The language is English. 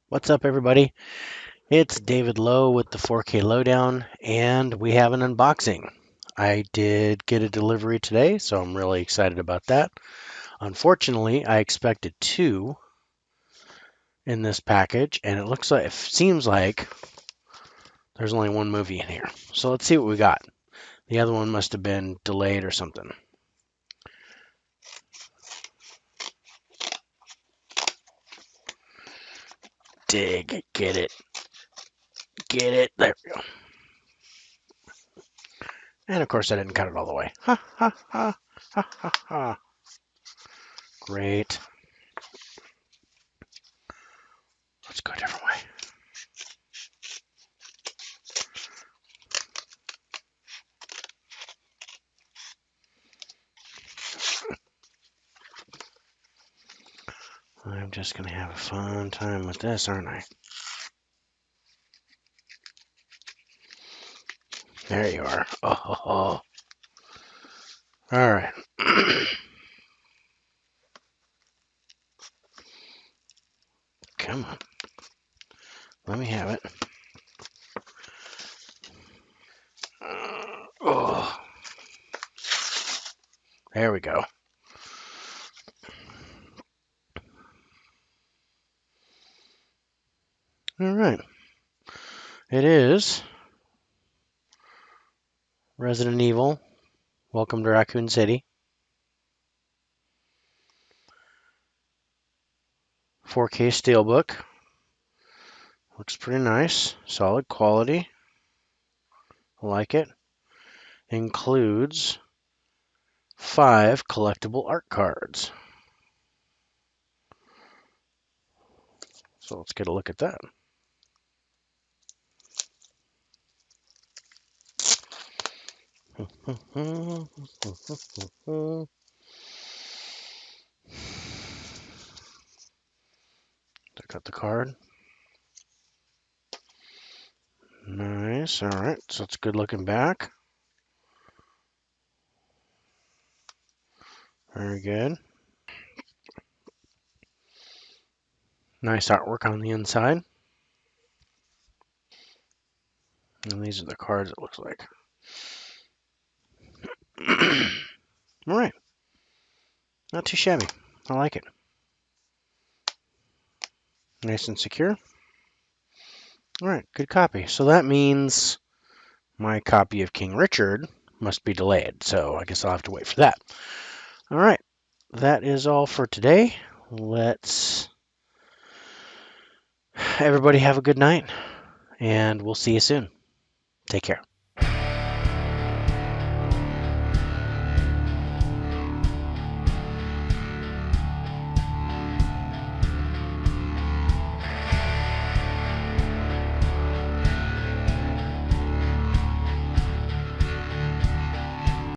What's up, everybody? It's David Lowe with the 4K Lowdown, and we have an unboxing. I did get a delivery today, so I'm really excited about that. Unfortunately, I expected two in this package, and it seems like there's only one movie in here. So let's see what we got. The other one must have been delayed or something. Dig, get it. There we go. And of course, I didn't cut it all the way. Ha ha ha ha ha ha. Great. Let's go a different way. I'm just going to have a fun time with this, aren't I? There you are. Oh. All right. Come on. Let me have it. Oh. There we go. All right. It is Resident Evil. Welcome to Raccoon City. 4K Steelbook. Looks pretty nice. Solid quality. I like it. Includes 5 collectible art cards. So let's get a look at that. Check out the card. Nice. All right. So it's a good looking back. Very good. Nice artwork on the inside. And these are the cards, it looks like. All right. Not too shabby. I like it. Nice and secure. All right. Good copy. So that means my copy of King Richard must be delayed. So I guess I'll have to wait for that. All right. That is all for today. Let's everybody have a good night, and we'll see you soon. Take care.